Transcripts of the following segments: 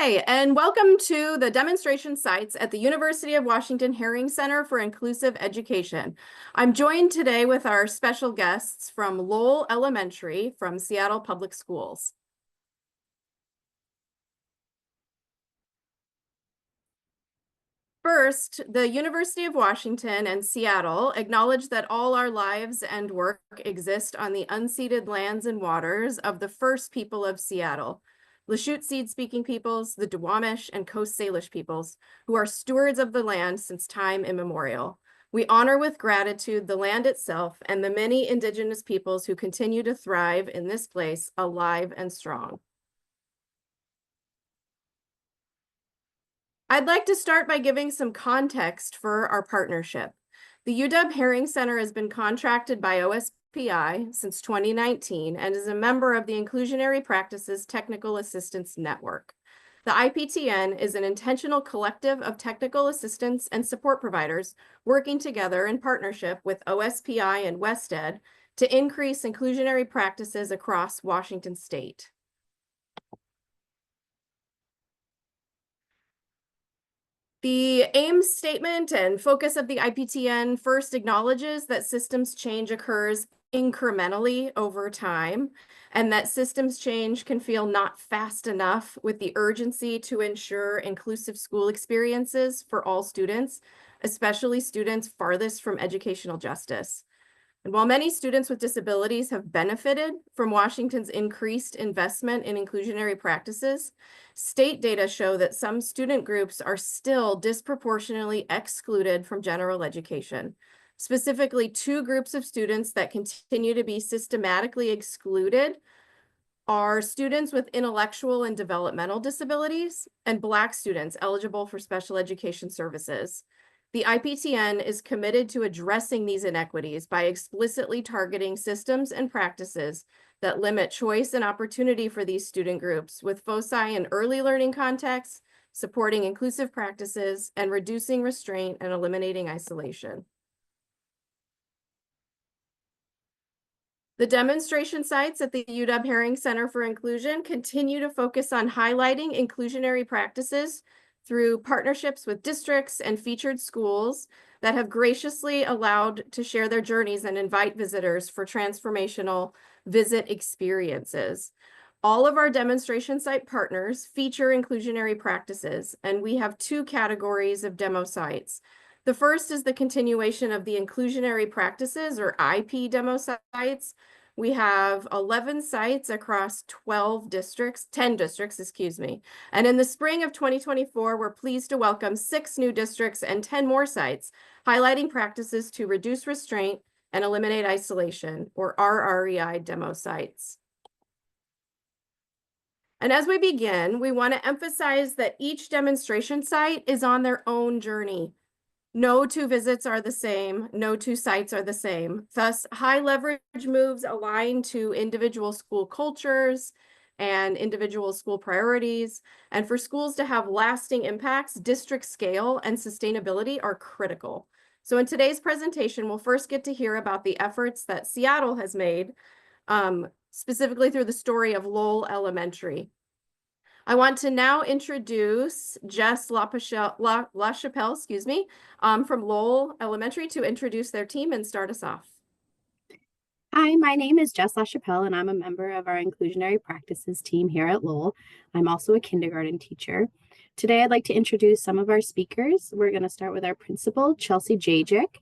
Hi, and welcome to the demonstration sites at the University of Washington Herring Center for Inclusive Education. I'm joined today with our special guests from Lowell Elementary from Seattle Public Schools. First, the University of Washington and Seattle acknowledge that all our lives and work exist on the unceded lands and waters of the first people of Seattle, Lashute-Seed-speaking peoples, the Duwamish, and Coast Salish peoples, who are stewards of the land since time immemorial. We honor with gratitude the land itself and the many Indigenous peoples who continue to thrive in this place, alive and strong. I'd like to start by giving some context for our partnership. The UW Herring Center has been contracted by OSPI since 2019 and is a member of the Inclusionary Practices Technical Assistance Network. The IPTN is an intentional collective of technical assistance and support providers working together in partnership with OSPI and WestEd to increase inclusionary practices across Washington State. The aim statement and focus of the IPTN first acknowledges that systems change occurs incrementally over time, and that systems change can feel not fast enough with the urgency to ensure inclusive school experiences for all students, especially students farthest from educational justice. And while many students with disabilities have benefited from Washington's increased investment in inclusionary practices, state data show that some student groups are still disproportionately excluded from general education. Specifically, two groups of students that continue to be systematically excluded are students with intellectual and developmental disabilities and Black students eligible for special education services. The IPTN is committed to addressing these inequities by explicitly targeting systems and practices that limit choice and opportunity for these student groups with foci in early learning contexts, supporting inclusive practices, and reducing restraint and eliminating isolation. The demonstration sites at the UW Herring Center for Inclusion continue to focus on highlighting inclusionary practices through partnerships with districts and featured schools that have graciously allowed to share their journeys and invite visitors for transformational visit experiences. All of our demonstration site partners feature inclusionary practices, and we have two categories of demo sites. The first is the continuation of the inclusionary practices, or IP demo sites. We have 11 sites across 10 districts, excuse me. And in the spring of 2024, we're pleased to welcome 6 new districts and 10 more sites, highlighting practices to reduce restraint and eliminate isolation, or RREI demo sites. And as we begin, we want to emphasize that each demonstration site is on their own journey. No two visits are the same. No two sites are the same. Thus, high leverage moves align to individual school cultures and individual school priorities. And for schools to have lasting impacts, district scale and sustainability are critical. So in today's presentation, we'll first get to hear about the efforts that Seattle has made, specifically through the story of Lowell Elementary. I want to now introduce Jess LaChapelle, excuse me, from Lowell Elementary to introduce their team and start us off. Hi, my name is Jess LaChapelle, and I'm a member of our Inclusionary Practices team here at Lowell. I'm also a kindergarten teacher. Today, I'd like to introduce some of our speakers. We're going to start with our principal, Chelsea Jajic,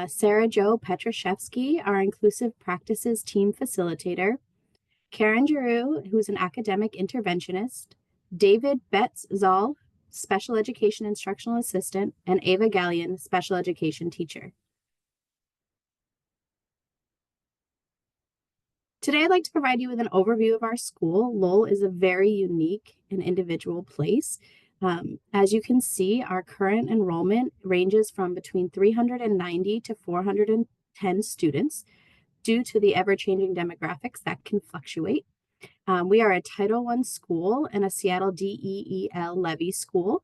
Sarah Jo Petrashevsky, our Inclusive Practices team facilitator, Karen Giroux, who's an academic interventionist, David Betz-Zoll, special education instructional assistant, and Ava Gallion, special education teacher. Today, I'd like to provide you with an overview of our school. Lowell is a very unique and individual place. As you can see, our current enrollment ranges from between 390 to 410 students due to the ever-changing demographics that can fluctuate. We are a Title I school and a Seattle DEEL levy school.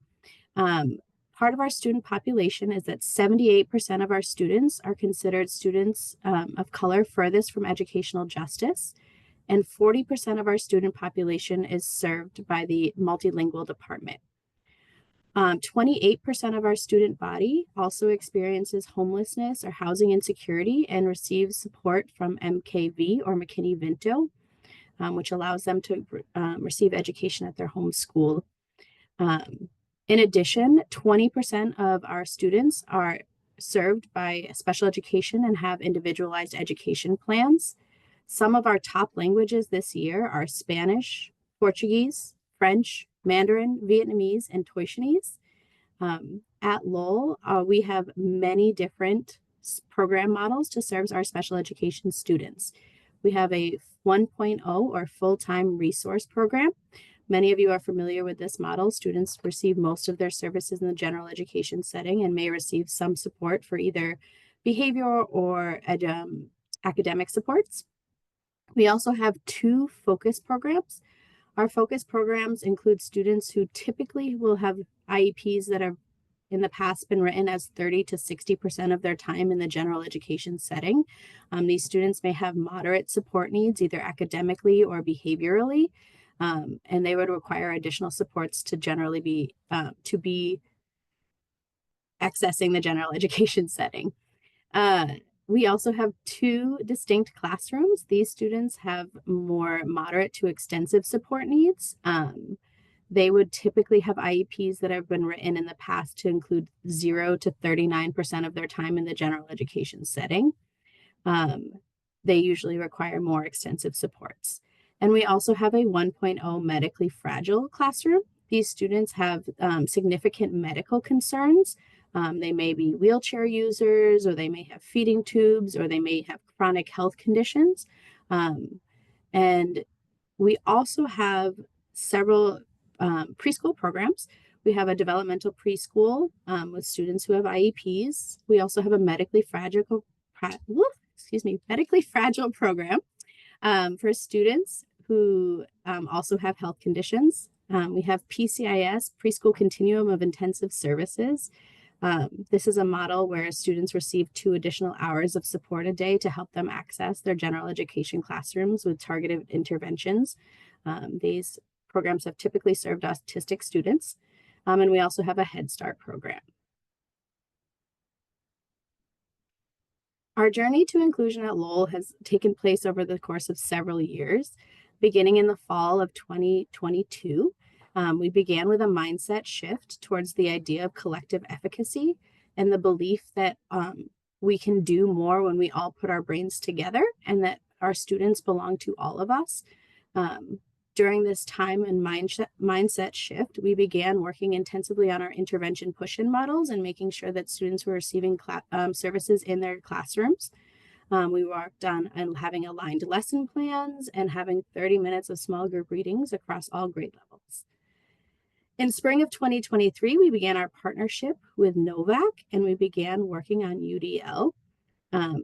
Part of our student population is that 78% of our students are considered students of color furthest from educational justice. and 40% of our student population is served by the multilingual department. 28% of our student body also experiences homelessness or housing insecurity and receives support from MKV or McKinney-Vento, which allows them to receive education at their home school. In addition, 20% of our students are served by special education and have individualized education plans. Some of our top languages this year are Spanish, Portuguese, French, Mandarin, Vietnamese, and Taoiseanese. At Lowell, we have many different program models to serve our special education students. We have a 1.0 or full-time resource program. Many of you are familiar with this model. Students receive most of their services in the general education setting and may receive some support for either behavioral or academic supports. We also have 2 focus programs. Our focus programs include students who typically will have IEPs that have in the past been written as 30 to 60% of their time in the general education setting. These students may have moderate support needs, either academically or behaviorally, and they would require additional supports to generally be accessing the general education setting. We also have 2 distinct classrooms. These students have more moderate to extensive support needs. They would typically have IEPs that have been written in the past to include 0 to 39% of their time in the general education setting. They usually require more extensive supports. And we also have a 1.0 medically fragile classroom. These students have significant medical concerns. They may be wheelchair users, or they may have feeding tubes, or they may have chronic health conditions. And we also have several preschool programs. We have a developmental preschool with students who have IEPs. We also have a medically fragile program for students who also have health conditions. We have PCIS, Preschool Continuum of Intensive Services. This is a model where students receive 2 additional hours of support a day to help them access their general education classrooms with targeted interventions. These programs have typically served autistic students, and we also have a Head Start program. Our journey to inclusion at Lowell has taken place over the course of several years. Beginning in the fall of 2022, we began with a mindset shift towards the idea of collective efficacy and the belief that we can do more when we all put our brains together, and that our students belong to all of us. During this time and mindset shift, we began working intensively on our intervention push-in models and making sure that students were receiving services in their classrooms. We worked on having aligned lesson plans and having 30 minutes of small group readings across all grade levels. In spring of 2023, we began our partnership with NOVAC, and we began working on UDL,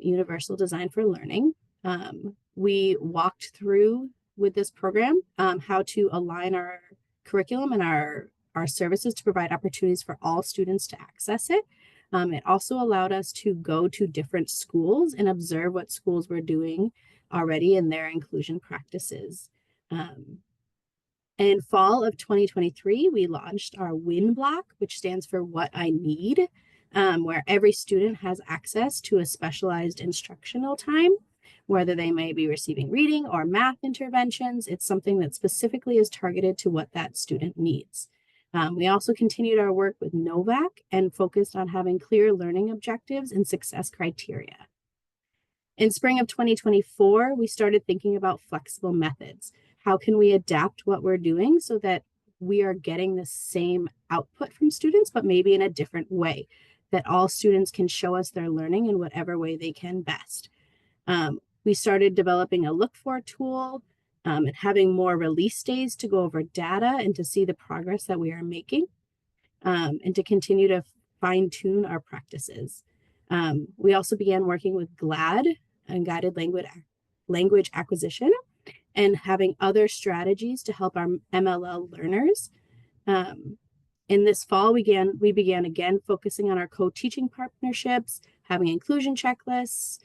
Universal Design for Learning. We walked through with this program how to align our curriculum and our services to provide opportunities for all students to access it. It also allowed us to go to different schools and observe what schools were doing already in their inclusion practices. In fall of 2023, we launched our WIN block, which stands for What I Need, where every student has access to a specialized instructional time, whether they may be receiving reading or math interventions. It's something that specifically is targeted to what that student needs. We also continued our work with NOVAC and focused on having clear learning objectives and success criteria. In spring of 2024, we started thinking about flexible methods. How can we adapt what we're doing so that we are getting the same output from students, but maybe in a different way, that all students can show us their learning in whatever way they can best. We started developing a look for tool and having more release days to go over data and to see the progress that we are making, and to continue to fine tune our practices. We also began working with GLAD and guided language acquisition, and having other strategies to help our MLL learners. In this fall, we began again focusing on our co-teaching partnerships, having inclusion checklists,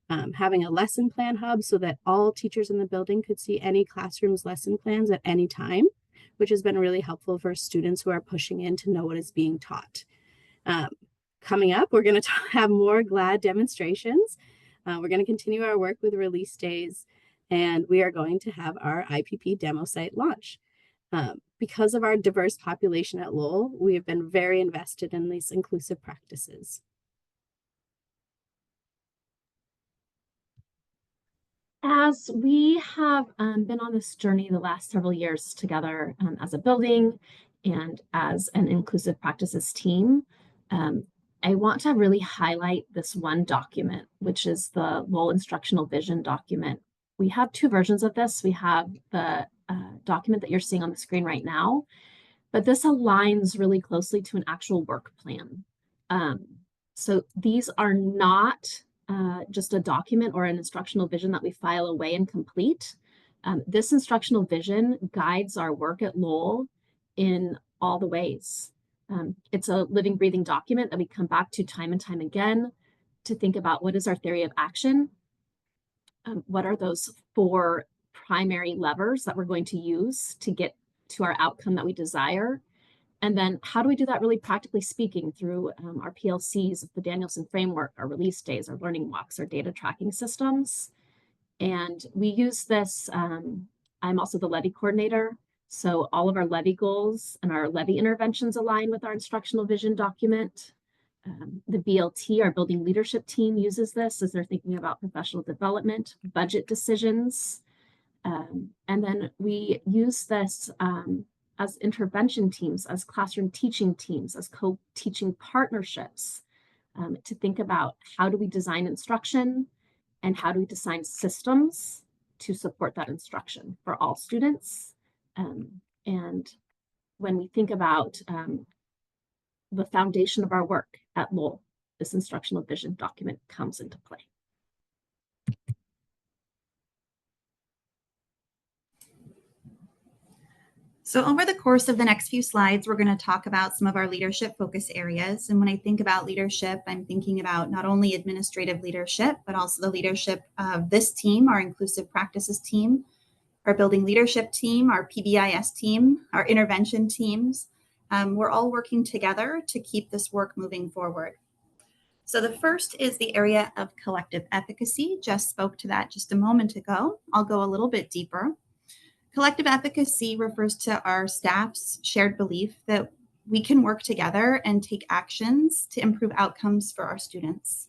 having a lesson plan hub so that all teachers in the building could see any classroom's lesson plans at any time, which has been really helpful for students who are pushing in to know what is being taught. Um, Coming up, we're going to have more GLAD demonstrations. We're going to continue our work with release days, and we are going to have our IPP demo site launch. Because of our diverse population at Lowell, we have been very invested in these inclusive practices. As we have been on this journey the last several years together as a building and as an inclusive practices team, I want to really highlight this one document, which is the Lowell Instructional Vision document. We have two versions of this. We have the document that you're seeing on the screen right now, but this aligns really closely to an actual work plan. So these are not just a document or an instructional vision that we file away and complete. This instructional vision guides our work at Lowell in all the ways. It's a living, breathing document that we come back to time and time again to think about what is our theory of action, what are those 4 primary levers that we're going to use to get to our outcome that we desire, and then how do we do that really practically speaking through our PLCs, the Danielson framework, our release days, our learning walks, our data tracking systems. And we use this, I'm also the levy coordinator. So all of our levy goals and our levy interventions align with our instructional vision document. The BLT, our building leadership team, uses this as they're thinking about professional development, budget decisions. And then we use this as intervention teams, as classroom teaching teams, as co-teaching partnerships, to think about how do we design instruction and how do we design systems to support that instruction for all students. And when we think about the foundation of our work at Lowell, this instructional vision document comes into play. So over the course of the next few slides, we're going to talk about some of our leadership focus areas. And when I think about leadership, I'm thinking about not only administrative leadership, but also the leadership of this team, our inclusive practices team, our building leadership team, our PBIS team, our intervention teams. We're all working together to keep this work moving forward. So the first is the area of collective efficacy. Jess spoke to that just a moment ago. I'll go a little bit deeper. Collective efficacy refers to our staff's shared belief that we can work together and take actions to improve outcomes for our students.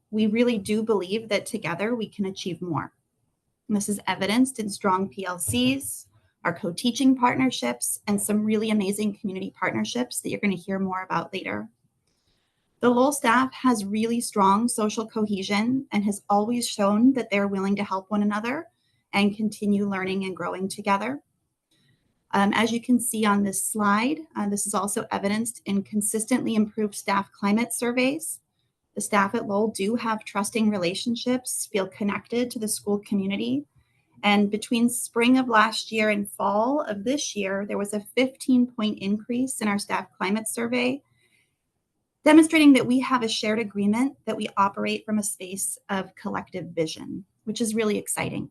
We really do believe that together we can achieve more. And this is evidenced in strong PLCs, our co-teaching partnerships, and some really amazing community partnerships that you're going to hear more about later. The Lowell staff has really strong social cohesion and has always shown that they're willing to help one another and continue learning and growing together. As you can see on this slide, this is also evidenced in consistently improved staff climate surveys. The staff at Lowell do have trusting relationships, feel connected to the school community. And between spring of last year and fall of this year, there was a 15-point increase in our staff climate survey, demonstrating that we have a shared agreement that we operate from a space of collective vision, which is really exciting.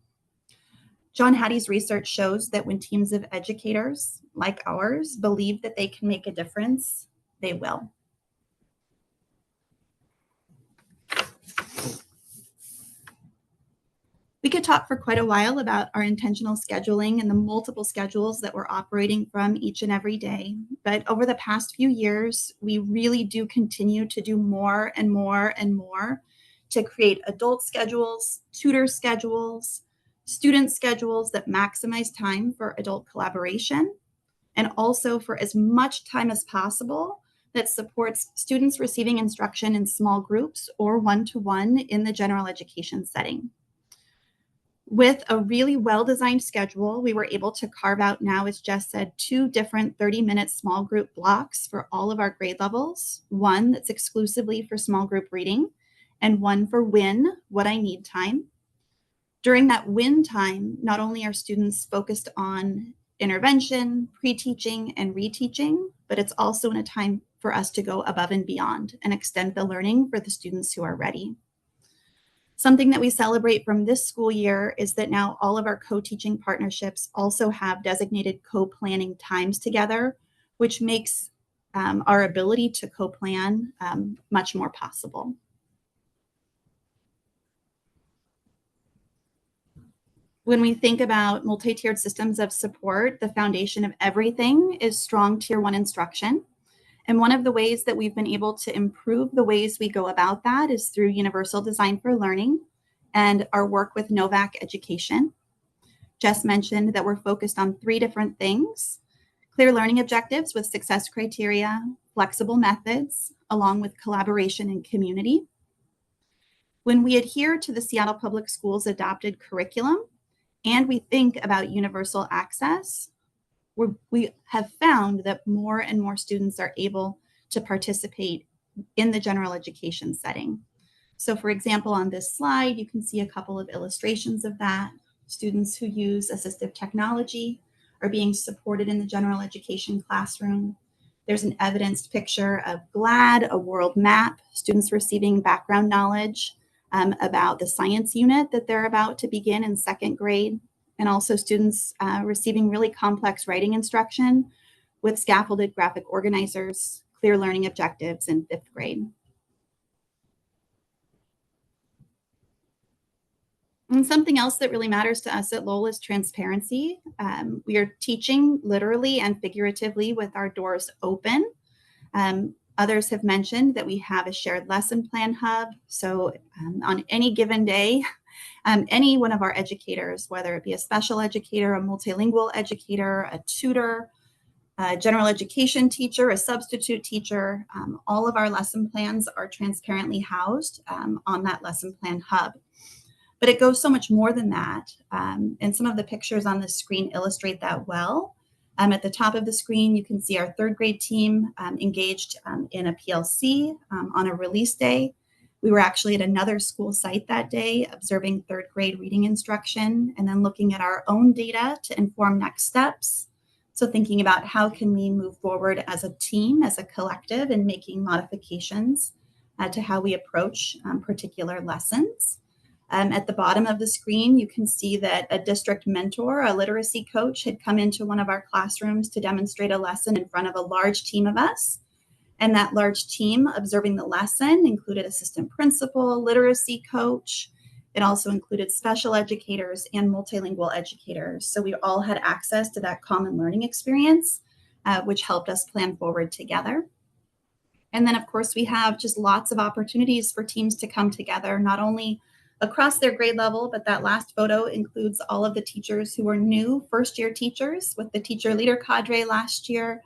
John Hattie's research shows that when teams of educators like ours believe that they can make a difference, they will. We could talk for quite a while about our intentional scheduling and the multiple schedules that we're operating from each and every day. But over the past few years, we really do continue to do more and more and more to create adult schedules, tutor schedules, student schedules that maximize time for adult collaboration, and also for as much time as possible that supports students receiving instruction in small groups or one-to-one in the general education setting. With a really well-designed schedule, we were able to carve out now, as Jess said, 2 different 30-minute small group blocks for all of our grade levels, one that's exclusively for small group reading, and one for WIN, What I Need time. During that WIN time, not only are students focused on intervention, pre-teaching, and reteaching, but it's also in a time for us to go above and beyond and extend the learning for the students who are ready. Something that we celebrate from this school year is that now all of our co-teaching partnerships also have designated co-planning times together, which makes our ability to co-plan much more possible. When we think about multi-tiered systems of support, the foundation of everything is strong Tier 1 instruction. And one of the ways that we've been able to improve the ways we go about that is through Universal Design for Learning and our work with Novak Education. Jess mentioned that we're focused on 3 different things: clear learning objectives with success criteria, flexible methods, along with collaboration and community. When we adhere to the Seattle Public Schools adopted curriculum and we think about universal access, we have found that more and more students are able to participate in the general education setting. So for example, on this slide, you can see a couple of illustrations of that. Students who use assistive technology are being supported in the general education classroom. There's an evidenced picture of GLAD, a world map, students receiving background knowledge about the science unit that they're about to begin in 2nd grade, and also students receiving really complex writing instruction with scaffolded graphic organizers, clear learning objectives in 5th grade. And something else that really matters to us at Lowell is transparency. We are teaching literally and figuratively with our doors open. Others have mentioned that we have a shared lesson plan hub. So on any given day, any one of our educators, whether it be a special educator, a multilingual educator, a tutor, a general education teacher, a substitute teacher, all of our lesson plans are transparently housed on that lesson plan hub. But it goes so much more than that. And some of the pictures on the screen illustrate that well. At the top of the screen, you can see our 3rd grade team engaged in a PLC on a release day. We were actually at another school site that day observing 3rd grade reading instruction and then looking at our own data to inform next steps. So thinking about how can we move forward as a team, as a collective, and making modifications to how we approach particular lessons. At the bottom of the screen, you can see that a district mentor, a literacy coach, had come into one of our classrooms to demonstrate a lesson in front of a large team of us. And that large team observing the lesson included assistant principal, literacy coach. It also included special educators and multilingual educators. So we all had access to that common learning experience, which helped us plan forward together. And then, of course, we have just lots of opportunities for teams to come together, not only across their grade level, but that last photo includes all of the teachers who were new first-year teachers with the teacher leader cadre last year,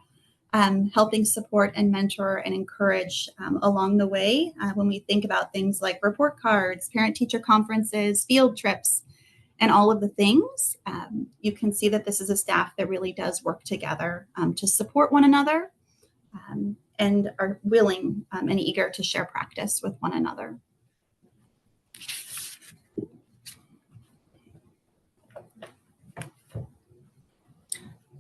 helping support and mentor and encourage along the way when we think about things like report cards, parent-teacher conferences, field trips, and all of the things. You can see that this is a staff that really does work together to support one another and are willing and eager to share practice with one another.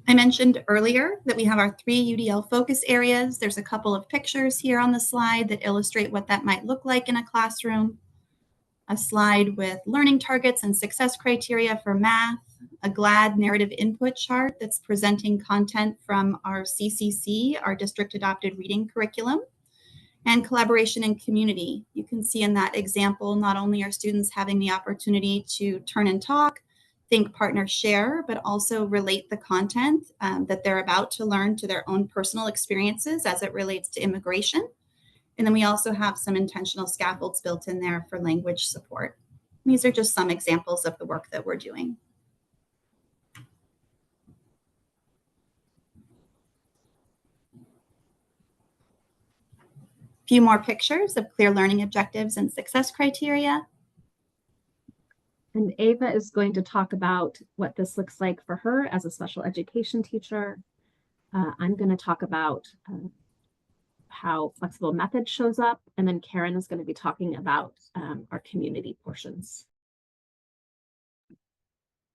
I mentioned earlier that we have our 3 UDL focus areas. There's a couple of pictures here on the slide that illustrate what that might look like in a classroom. A slide with learning targets and success criteria for math, a GLAD narrative input chart that's presenting content from our CCC, our district adopted reading curriculum, and collaboration and community. You can see in that example, not only are students having the opportunity to turn and talk, think, partner, share, but also relate the content that they're about to learn to their own personal experiences as it relates to immigration. And then we also have some intentional scaffolds built in there for language support. These are just some examples of the work that we're doing. A few more pictures of clear learning objectives and success criteria. And Ava is going to talk about what this looks like for her as a special education teacher. I'm going to talk about how flexible method shows up, and then Karen is going to be talking about our community portions.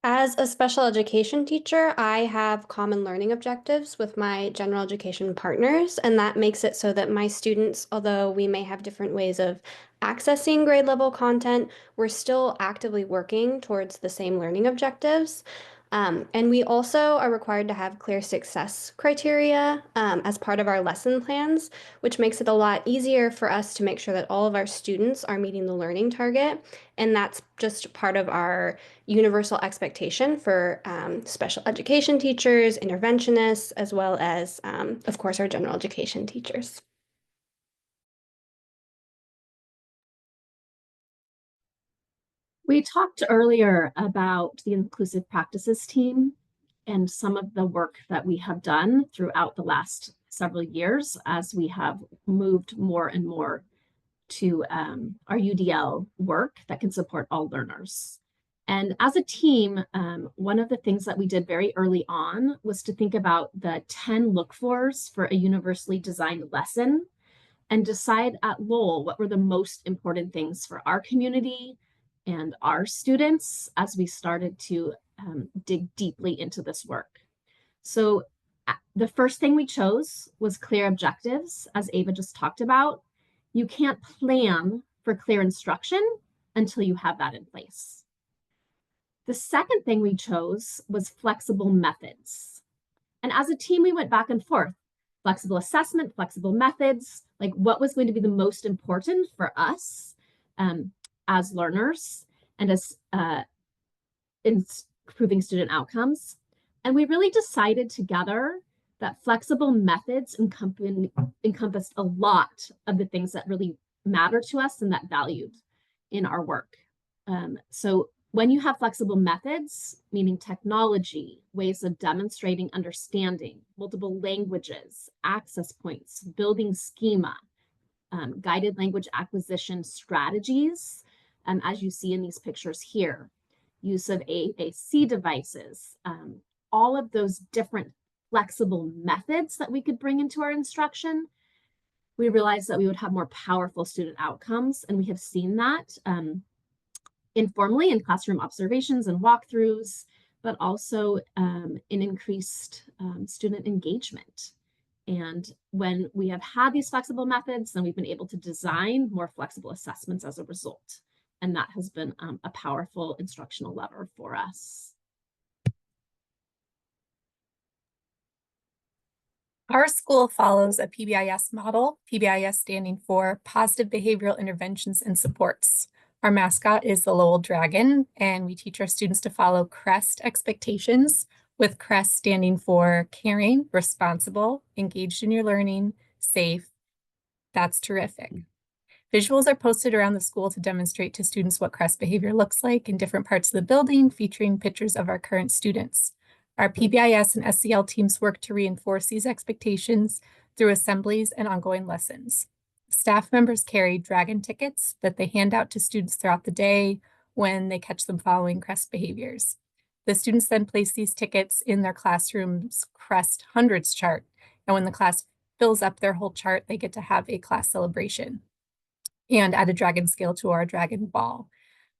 As a special education teacher, I have common learning objectives with my general education partners, and that makes it so that my students, although we may have different ways of accessing grade level content, we're still actively working towards the same learning objectives. And we also are required to have clear success criteria as part of our lesson plans, which makes it a lot easier for us to make sure that all of our students are meeting the learning target. And that's just part of our universal expectation for special education teachers, interventionists, as well as, of course, our general education teachers. We talked earlier about the inclusive practices team and some of the work that we have done throughout the last several years as we have moved more and more to our UDL work that can support all learners. And as a team, one of the things that we did very early on was to think about the 10 look-fors for a universally designed lesson and decide at Lowell what were the most important things for our community and our students as we started to dig deeply into this work. So the first thing we chose was clear objectives, as Ava just talked about. You can't plan for clear instruction until you have that in place. The second thing we chose was flexible methods. And as a team, we went back and forth. Flexible assessment, flexible methods, like what was going to be the most important for us as learners and as improving student outcomes. And we really decided together that flexible methods encompassed a lot of the things that really matter to us and that valued in our work. So when you have flexible methods, meaning technology, ways of demonstrating understanding, multiple languages, access points, building schema, guided language acquisition strategies, as you see in these pictures here, use of AAC devices, all of those different flexible methods that we could bring into our instruction, we realized that we would have more powerful student outcomes. And we have seen that informally in classroom observations and walkthroughs, but also in increased student engagement. And when we have had these flexible methods, then we've been able to design more flexible assessments as a result. And that has been a powerful instructional lever for us. Our school follows a PBIS model, PBIS standing for Positive Behavioral Interventions and Supports. Our mascot is the Lowell Dragon, and we teach our students to follow CREST expectations, with CREST standing for caring, responsible, engaged in your learning, safe. That's terrific. Visuals are posted around the school to demonstrate to students what CREST behavior looks like in different parts of the building, featuring pictures of our current students. Our PBIS and SEL teams work to reinforce these expectations through assemblies and ongoing lessons. Staff members carry dragon tickets that they hand out to students throughout the day when they catch them following CREST behaviors. The students then place these tickets in their classroom's CREST hundreds chart, and when the class fills up their whole chart, they get to have a class celebration and add a dragon scale to our dragon ball.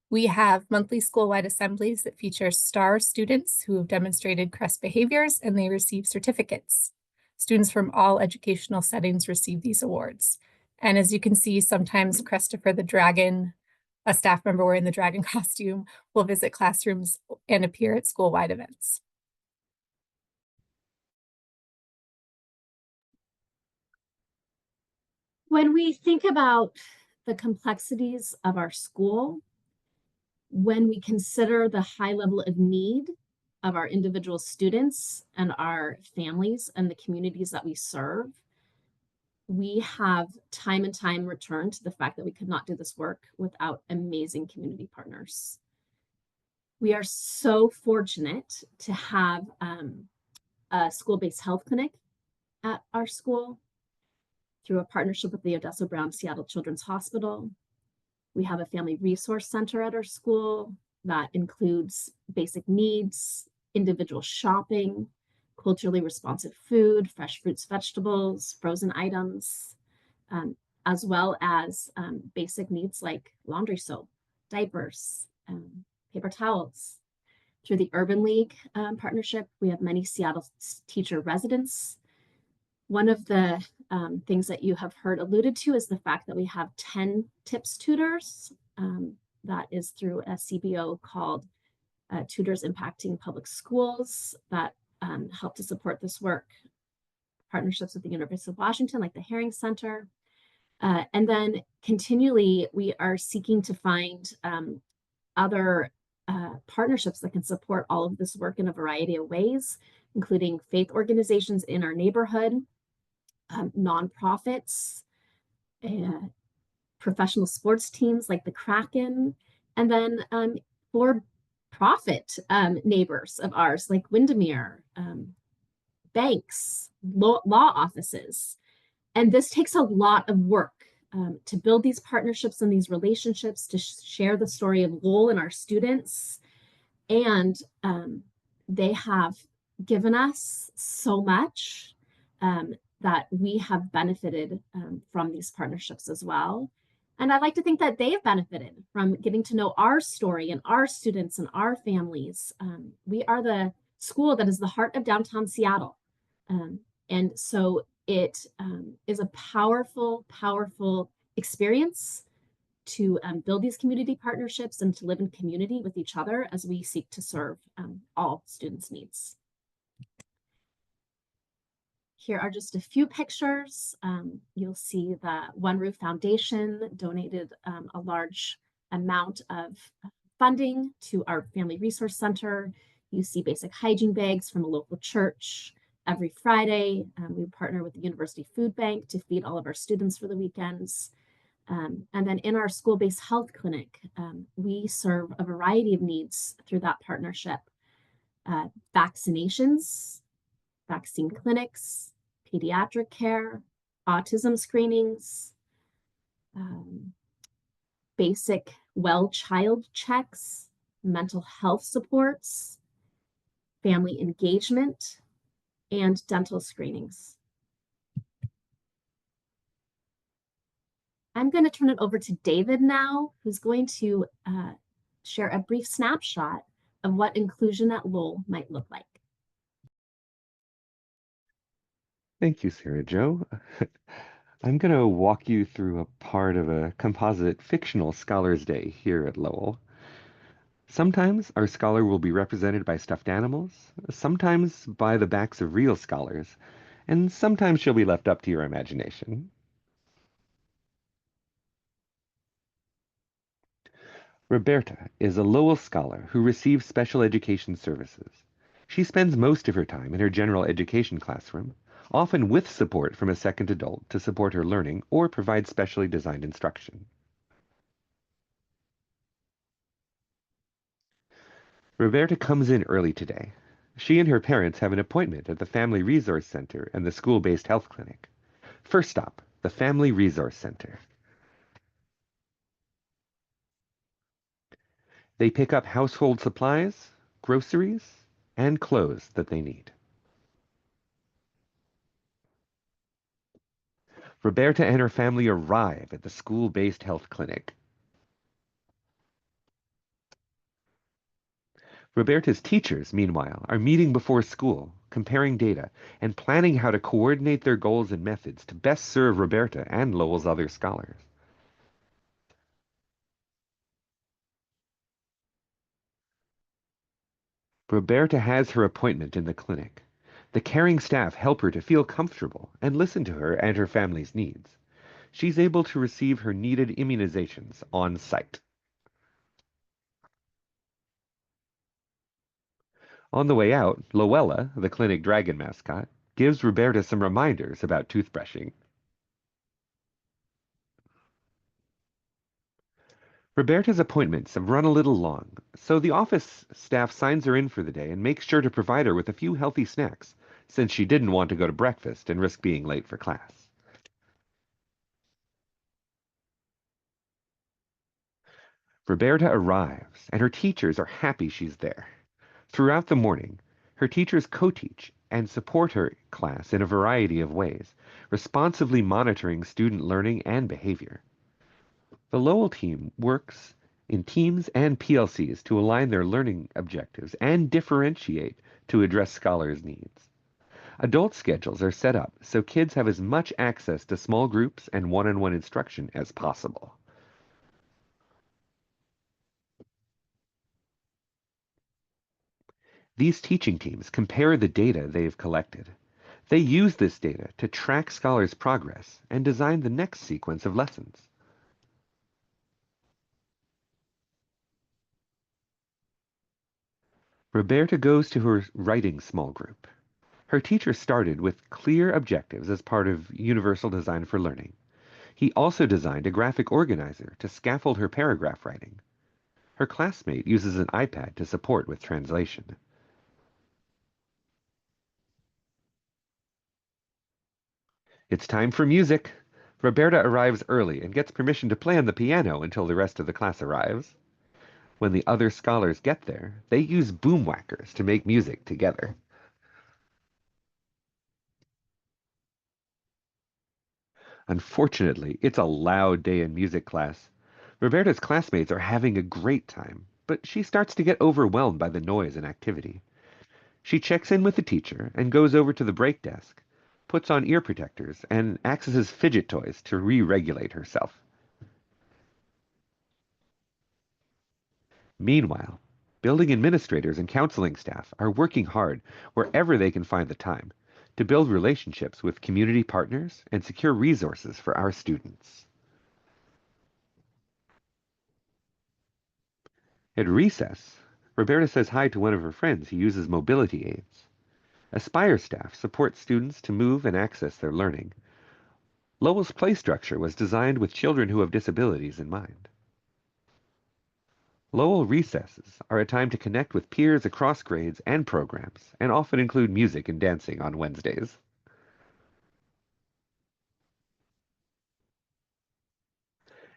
We have monthly school-wide assemblies that feature star students who have demonstrated CREST behaviors, and they receive certificates. Students from all educational settings receive these awards. And as you can see, sometimes Christopher the Dragon, a staff member wearing the dragon costume, will visit classrooms and appear at school-wide events. When we think about the complexities of our school, when we consider the high level of need of our individual students and our families and the communities that we serve, we have time and time returned to the fact that we could not do this work without amazing community partners. We are so fortunate to have a school-based health clinic at our school through a partnership with the Odessa Brown Seattle Children's Hospital. We have a family resource center at our school that includes basic needs, individual shopping, culturally responsive food, fresh fruits, vegetables, frozen items, as well as basic needs like laundry soap, diapers, paper towels. Through the Urban League partnership, we have many Seattle teacher residents. One of the things that you have heard alluded to is the fact that we have 10 TIPS tutors. That is through a CBO called Tutors Impacting Public Schools that help to support this work. Partnerships with the University of Washington, like the Herring Center. And then continually, we are seeking to find other partnerships that can support all of this work in a variety of ways, including faith organizations in our neighborhood, nonprofits, professional sports teams like the Kraken, and then for-profit neighbors of ours like Windermere, banks, law offices. And this takes a lot of work to build these partnerships and these relationships, to share the story of Lowell and our students. And they have given us so much that we have benefited from these partnerships as well. And I'd like to think that they have benefited from getting to know our story and our students and our families. We are the school that is the heart of downtown Seattle. And so it is a powerful, powerful experience to build these community partnerships and to live in community with each other as we seek to serve all students' needs. Here are just a few pictures. You'll see the One Roof Foundation donated a large amount of funding to our Family Resource Center. You see basic hygiene bags from a local church. Every Friday, we partner with the University Food Bank to feed all of our students for the weekends. And then in our school-based health clinic, we serve a variety of needs through that partnership. Vaccinations, vaccine clinics, pediatric care, autism screenings, basic well child checks, mental health supports, family engagement, and dental screenings. I'm going to turn it over to David now, who's going to share a brief snapshot of what inclusion at Lowell might look like. Thank you, Sarah Jo. I'm going to walk you through a part of a composite fictional Scholars Day here at Lowell. Sometimes our scholar will be represented by stuffed animals, sometimes by the backs of real scholars, and sometimes she'll be left up to your imagination. Roberta is a Lowell scholar who receives special education services. She spends most of her time in her general education classroom, often with support from a second adult to support her learning or provide specially designed instruction. Roberta comes in early today. She and her parents have an appointment at the Family Resource Center and the school-based health clinic. First stop, the Family Resource Center. They pick up household supplies, groceries, and clothes that they need. Roberta and her family arrive at the school-based health clinic. Roberta's teachers, meanwhile, are meeting before school, comparing data, and planning how to coordinate their goals and methods to best serve Roberta and Lowell's other scholars. Roberta has her appointment in the clinic. The caring staff help her to feel comfortable and listen to her and her family's needs. She's able to receive her needed immunizations on site. On the way out, Lowella, the clinic dragon mascot, gives Roberta some reminders about toothbrushing. Roberta's appointments have run a little long, so the office staff signs her in for the day and makes sure to provide her with a few healthy snacks, since she didn't want to go to breakfast and risk being late for class. Roberta arrives, and her teachers are happy she's there. Throughout the morning, her teachers co-teach and support her class in a variety of ways, responsively monitoring student learning and behavior. The Lowell team works in teams and PLCs to align their learning objectives and differentiate to address scholars' needs. Adult schedules are set up so kids have as much access to small groups and one-on-one instruction as possible. These teaching teams compare the data they've collected. They use this data to track scholars' progress and design the next sequence of lessons. Roberta goes to her writing small group. Her teacher started with clear objectives as part of Universal Design for Learning. He also designed a graphic organizer to scaffold her paragraph writing. Her classmate uses an iPad to support with translation. It's time for music. Roberta arrives early and gets permission to play on the piano until the rest of the class arrives. When the other scholars get there, they use boomwhackers to make music together. Unfortunately, it's a loud day in music class. Roberta's classmates are having a great time, but she starts to get overwhelmed by the noise and activity. She checks in with the teacher and goes over to the break desk, puts on ear protectors, and accesses fidget toys to re-regulate herself. Meanwhile, building administrators and counseling staff are working hard wherever they can find the time to build relationships with community partners and secure resources for our students. At recess, Roberta says hi to one of her friends who uses mobility aids. Aspire staff supports students to move and access their learning. Lowell's play structure was designed with children who have disabilities in mind. Lowell recesses are a time to connect with peers across grades and programs, and often include music and dancing on Wednesdays.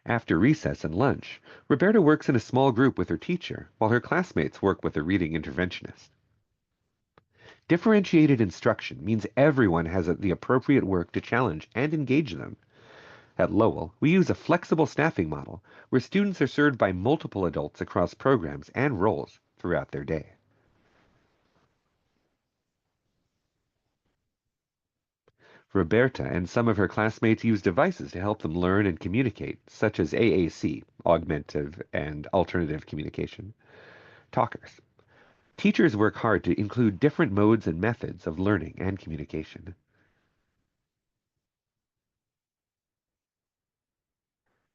After recess and lunch, Roberta works in a small group with her teacher, while her classmates work with a reading interventionist. Differentiated instruction means everyone has the appropriate work to challenge and engage them. At Lowell, we use a flexible staffing model where students are served by multiple adults across programs and roles throughout their day. Roberta and some of her classmates use devices to help them learn and communicate, such as AAC, Augmentative and Alternative Communication, talkers. Teachers work hard to include different modes and methods of learning and communication.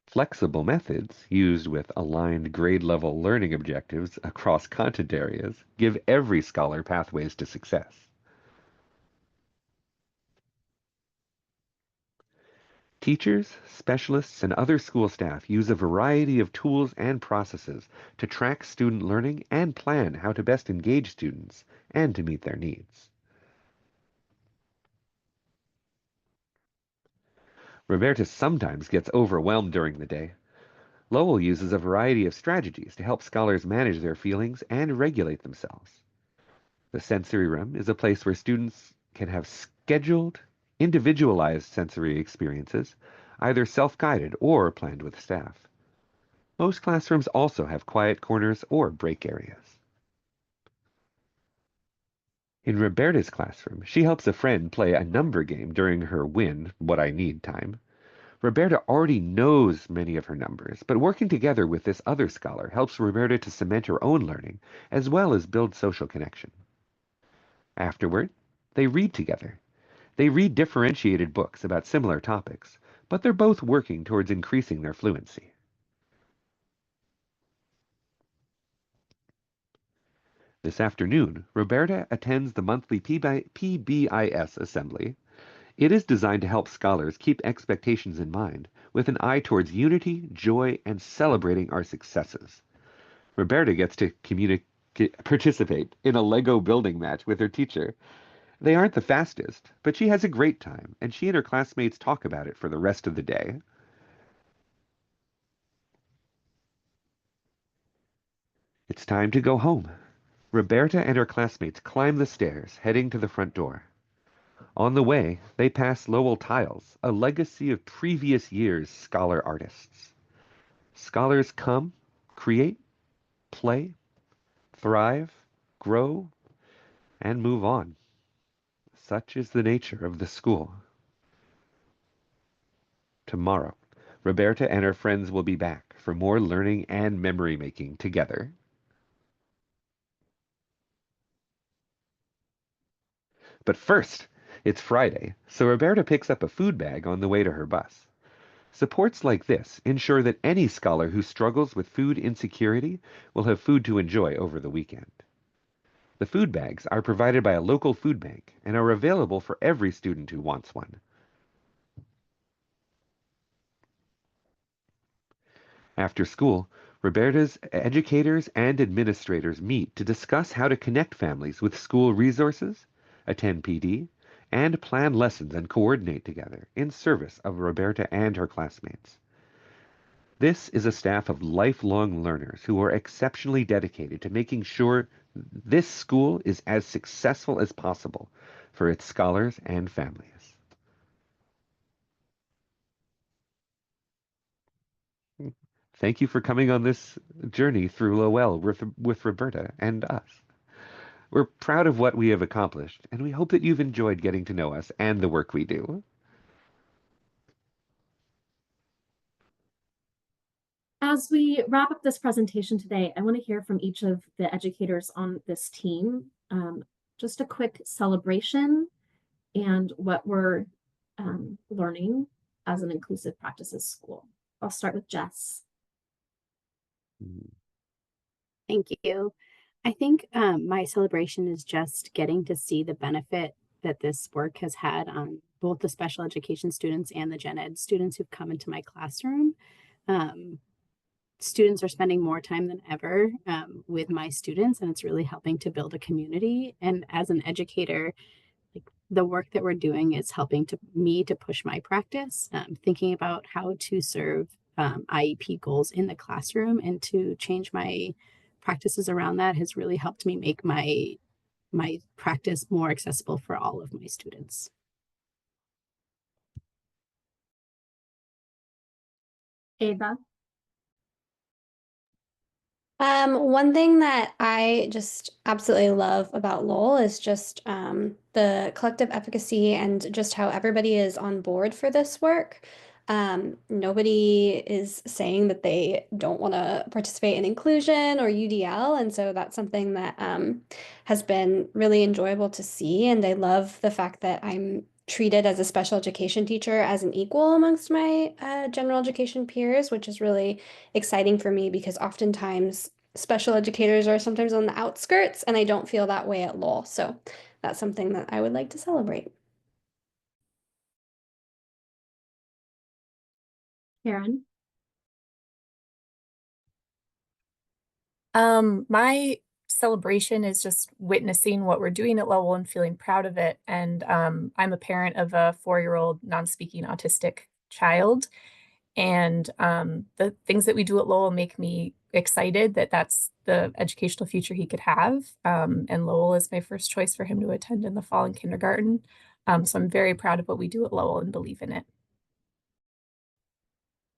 Flexible methods, used with aligned grade-level learning objectives across content areas, give every scholar pathways to success. Teachers, specialists, and other school staff use a variety of tools and processes to track student learning and plan how to best engage students and to meet their needs. Roberta sometimes gets overwhelmed during the day. Lowell uses a variety of strategies to help scholars manage their feelings and regulate themselves. The sensory room is a place where students can have scheduled, individualized sensory experiences, either self-guided or planned with staff. Most classrooms also have quiet corners or break areas. In Roberta's classroom, she helps a friend play a number game during her win what I need time. Roberta already knows many of her numbers, but working together with this other scholar helps Roberta to cement her own learning as well as build social connection. Afterward, they read together. They read differentiated books about similar topics, but they're both working towards increasing their fluency. This afternoon, Roberta attends the monthly PBIS assembly. It is designed to help scholars keep expectations in mind, with an eye towards unity, joy, and celebrating our successes. Roberta gets to participate in a Lego building match with her teacher. They aren't the fastest, but she has a great time, and she and her classmates talk about it for the rest of the day. It's time to go home. Roberta and her classmates climb the stairs, heading to the front door. On the way, they pass Lowell tiles, a legacy of previous years' scholar artists. Scholars come, create, play, thrive, grow, and move on. Such is the nature of the school. Tomorrow, Roberta and her friends will be back for more learning and memory making together. But first, it's Friday, so Roberta picks up a food bag on the way to her bus. Supports like this ensure that any scholar who struggles with food insecurity will have food to enjoy over the weekend. The food bags are provided by a local food bank and are available for every student who wants one. After school, Roberta's educators and administrators meet to discuss how to connect families with school resources, attend PD, and plan lessons and coordinate together in service of Roberta and her classmates. This is a staff of lifelong learners who are exceptionally dedicated to making sure this school is as successful as possible for its scholars and families. Thank you for coming on this journey through Lowell with Roberta and us. We're proud of what we have accomplished, and we hope that you've enjoyed getting to know us and the work we do. As we wrap up this presentation today, I want to hear from each of the educators on this team. Just a quick celebration and what we're learning as an inclusive practices school. I'll start with Jess. Thank you. I think my celebration is just getting to see the benefit that this work has had on both the special education students and the gen ed students who've come into my classroom. Students are spending more time than ever with my students, and it's really helping to build a community. And as an educator, like the work that we're doing is helping me to push my practice, thinking about how to serve IEP goals in the classroom and to change my practices around that has really helped me make my practice more accessible for all of my students. Ava. One thing that I just absolutely love about Lowell is just the collective efficacy and just how everybody is on board for this work. Nobody is saying that they don't want to participate in inclusion or UDL, and so that's something that has been really enjoyable to see. And I love the fact that I'm treated as a special education teacher as an equal amongst my general education peers, which is really exciting for me because oftentimes special educators are sometimes on the outskirts, and I don't feel that way at Lowell. So that's something that I would like to celebrate. Karen. My celebration is just witnessing what we're doing at Lowell and feeling proud of it. And I'm a parent of a 4-year-old non-speaking autistic child. And the things that we do at Lowell make me excited that that's the educational future he could have. And Lowell is my first choice for him to attend in the fall in kindergarten. So I'm very proud of what we do at Lowell and believe in it.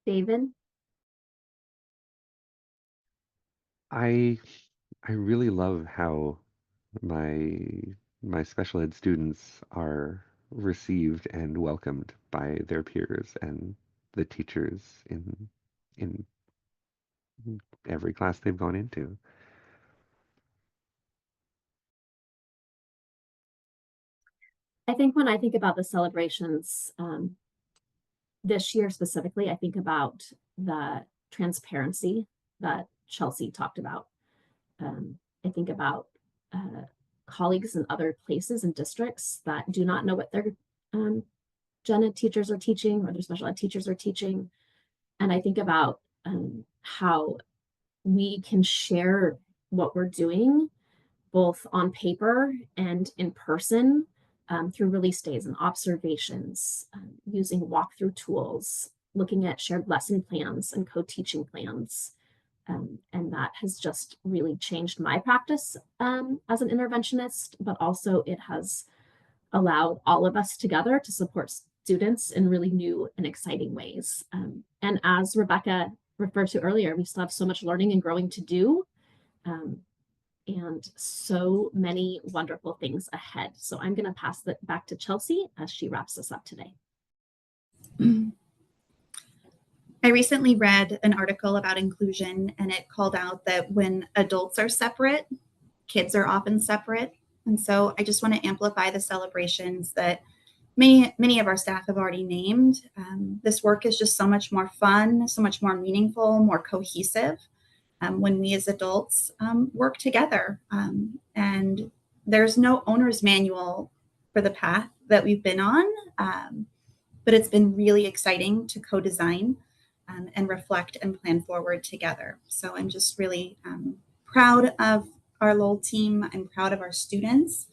David. I really love how my my special ed students are received and welcomed by their peers and the teachers in every class they've gone into. I think when I think about the celebrations this year specifically, I think about the transparency that Chelsea talked about. I think about colleagues in other places and districts that do not know what their gen ed teachers are teaching or their special ed teachers are teaching. And I think about how we can share what we're doing both on paper and in person through release days and observations, using walkthrough tools, looking at shared lesson plans and co-teaching plans. And that has just really changed my practice as an interventionist, but also it has allowed all of us together to support students in really new and exciting ways. And as Rebecca referred to earlier, we still have so much learning and growing to do, and so many wonderful things ahead. So I'm going to pass it back to Chelsea as she wraps us up today. I recently read an article about inclusion, and it called out that when adults are separate, kids are often separate. And so I just want to amplify the celebrations that many of our staff have already named. This work is just so much more fun, so much more meaningful, more cohesive when we as adults work together. And there's no owner's manual for the path that we've been on, but it's been really exciting to co-design and reflect and plan forward together. So I'm just really proud of our Lowell team. I'm proud of our students.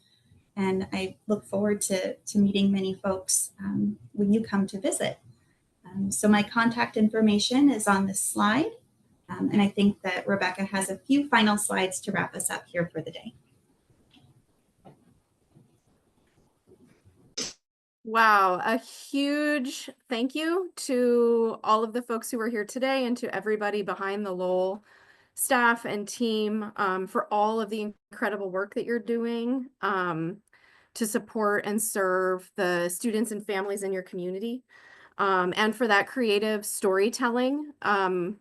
And I look forward to meeting many folks when you come to visit. So my contact information is on this slide. And I think that Rebecca has a few final slides to wrap us up here for the day. Wow, a huge thank you to all of the folks who are here today and to everybody behind the Lowell staff and team for all of the incredible work that you're doing to support and serve the students and families in your community. And for that creative storytelling,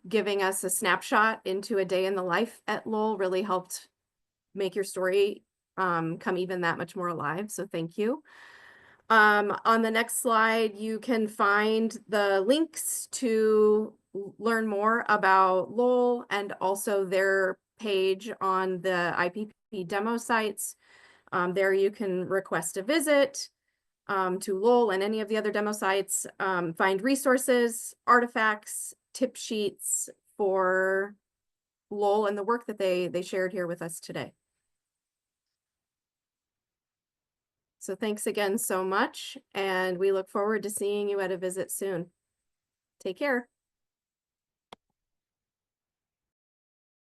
giving us a snapshot into a day in the life at Lowell really helped make your story come even that much more alive. So thank you. On the next slide, you can find the links to learn more about Lowell and also their page on the IPP demo sites. There you can request a visit to Lowell and any of the other demo sites, find resources, artifacts, tip sheets for Lowell and the work that they shared here with us today. So thanks again so much, and we look forward to seeing you at a visit soon. Take care.